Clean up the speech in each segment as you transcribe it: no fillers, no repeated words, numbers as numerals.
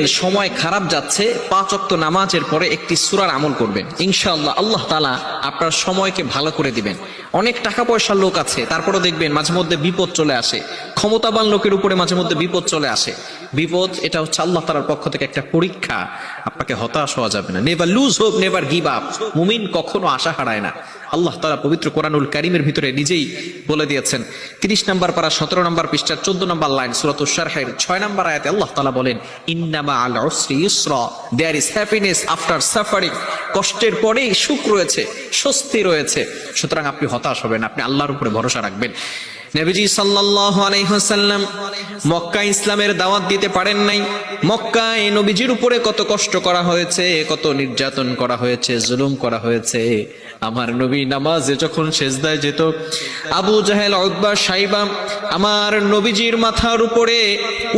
সময় খারাপ যাচ্ছে, 5 ওয়াক্ত নামাজের পরে একটি সূরার আমল করবেন, ইনশাআল্লাহ আল্লাহ তাআলা আপনার সময়কে ভালো করে দিবেন। অনেক টাকা পয়সার লোক আছে, তারপরে দেখবেন মাঝে মধ্যে বিপদ চলে আসে। ক্ষমতাবান লোকের উপরে মাঝে মধ্যে বিপদ চলে আসে। বিপদ এটা হচ্ছে আল্লাহ তাআলার পক্ষ থেকে একটা পরীক্ষা। আপনাকে হতাশ হওয়া যাবে না। Never lose hope, never give up. মুমিন কখনো আশা হারায় না। আল্লাহ তাআলা পবিত্র কোরআনুল কারীমের ভিতরে নিজেই বলে দিয়েছেন, 30 নম্বর পারা 17 নম্বর পৃষ্ঠার 14 নম্বর লাইন সূরাতুশ শারহের 6 নম্বর আয়াতে আল্লাহ তাআলা বলেন, ইন্নামা আল উসরি ইউসরা, there is happiness after suffering. কষ্টের পরেই সুখ রয়েছে, স্বস্তি রয়েছে। সুতরাং আপনি হতাশ হবেন, আপনি আল্লাহর উপরে ভরসা রাখবেন। নবীজি সাল্লাল্লাহু আলাইহি ওয়াসাল্লাম মক্কায় ইসলামের দাওয়াত দিতে পারেন নাই। মক্কায় নবীজির উপরে কত কষ্ট করা হয়েছে, কত নির্যাতন করা হয়েছে, জুলুম করা হয়েছে। আমার নবী নামাজে যখন সেজদায় যেত, আবু জাহেল, উতবা, সাইবা আমার নবীজির মাথার উপরে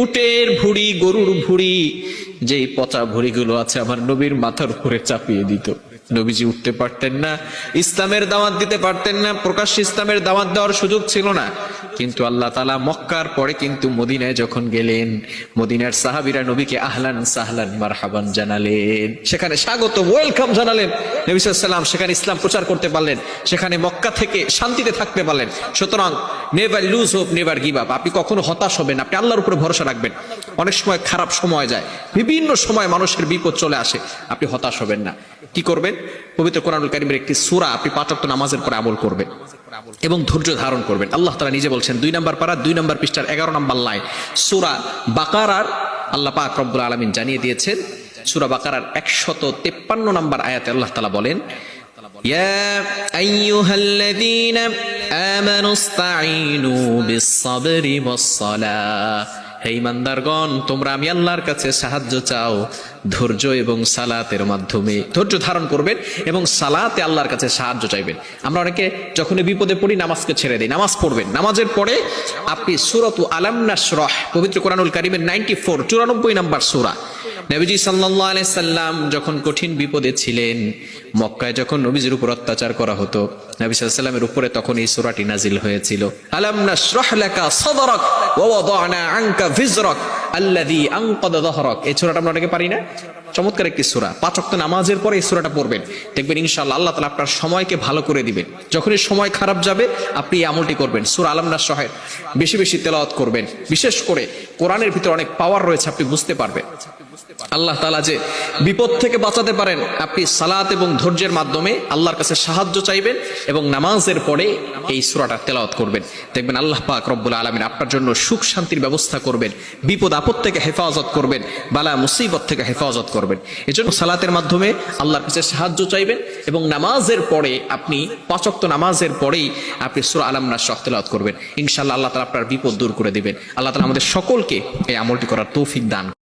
উটের ভুঁড়ি, গরুর ভুঁড়ি, যেই পচা ভুঁড়িগুলো আছে আমার নবীর মাথার উপরে চাপিয়ে দিত। নবীজি উঠতে পারতেন না, ইসলামের দাওয়াত দিতে পারতেন না, প্রকাশ্যে ইসলামের দাওয়াত দেওয়ার সুযোগ ছিল না। কিন্তু আল্লাহ তাআলা মক্কার পরে কিন্তু মদিনায় যখন গেলেন, মদিনার সাহাবীরা নবীকে আহলান সাহলান মারহাবান জানালেন, সেখানে স্বাগত, ওয়েলকাম জানালেন। নবী সাল্লাল্লাহু আলাইহি ওয়াসাল্লাম সেখানে ইসলাম প্রচার করতে পারলেন, সেখানে মক্কা থেকে শান্তিতে থাকতে পারলেন। সুতরাং never lose hope, never give up. আপনি কখনো হতাশ হবেন, আপনি আল্লাহর উপরে ভরসা রাখবেন। অনেক সময় খারাপ সময় যায়, বিভিন্ন সময় মানুষের বিপদ চলে আসে, আপনি হতাশ হবেন না। কি করবেন? পবিত্র কোরআনুল কারীমের একটি সূরা আপনি 5 ওয়াক্ত নামাজের পরে আমল করবেন এবং ধৈর্য ধারণ করবেন। আল্লাহ তাআলা নিজে বলছেন 2 নম্বর পারা 2 নম্বর পৃষ্ঠার 11 নম্বর লাইন সূরা বাকারার, আল্লাহ পাক রব্বুল আলামিন জানিয়ে দিয়েছেন সূরা বাকারার 153 নম্বর আয়াতে আল্লাহ তাআলা বলেন, ইয়া আইয়ুহাল্লাযীনা আমানুস্তাঈনু বিস-সাবরি ওয়াস-সালাহ। হে ঈমানদারগণ, তোমরা আমি আল্লাহর কাছে সাহায্য চাও ধৈর্য এবং সালাতের মাধ্যমে। ধৈর্য ধারণ করবেন এবং সালাতে আল্লাহর কাছে সাহায্য চাইবেন। আমরা অনেকে যখনই বিপদে পড়ি নামাজকে ছেড়ে দিই। নামাজ পড়বেন, নামাজের পরে আপনি সূরাতু আলাম নাশরাহ, পবিত্র কোরআনুল কারীমের 94 নম্বর সূরা। নবীজি সাল্লাল্লাহু আলাইহি সাল্লাম যখন কঠিন বিপদে ছিলেন, মক্কায় যখন নবীজির উপর অত্যাচার করা হতো, নবী সাল্লাল্লাহু আলাইহি সাল্লামের উপরে তখন এই সূরাটি নাজিল হয়েছিল। আলাম নাশরাহ লাকা সাদরাক ওয়া ওয়াদানা আনকা ভিজরাক আল্লাযী আনকাযা যাহরাক। এই সূরাটা আমরা অনেকে পারি না, চমৎকার একটি সূরা। 5 ওয়াক্ত নামাজের পরে এই সূরাটা পড়বেন, দেখবেন ইনশাআল্লাহ আল্লাহ তাআলা আপনার সময়কে ভালো করে দিবেন। যখনই সময় খারাপ যাবে আপনি এই আমলটি করবেন, সূরা আলাম নাশরাহের বেশি বেশি তেলাওয়াত করবেন। বিশেষ করে কোরআনের ভিতরে অনেক পাওয়ার রয়েছে, আপনি বুঝতে পারবেন। আল্লাহ তাআলা যে বিপদ থেকে বাঁচাতে পারেন, আপনি সালাত এবং ধৈর্যের মাধ্যমে আল্লাহর কাছে সাহায্য চাইবেন এবং নামাজের পরে এই সূরাটা তেলাওয়াত করবেন। দেখবেন আল্লাহ পাক রব্বুল আলামিন আপনার জন্য সুখ শান্তির ব্যবস্থা করবেন, বিপদ আপদ থেকে হেফাজত করবেন, বালা মুসিবত থেকে হেফাজত করবেন। এজন্য সালাতের মাধ্যমে আল্লাহর কাছে সাহায্য চাইবেন এবং নামাজের পরে আপনি 5 ওয়াক্ত নামাজের পরেই আপনি সূরা আলাম নাশরাহ তেলাওয়াত করবেন। ইনশাআল্লাহ আল্লাহ তাআলা আপনার বিপদ দূর করে দিবেন। আল্লাহ তাআলা আমাদের সকলকে এই আমলটি করার তৌফিক দান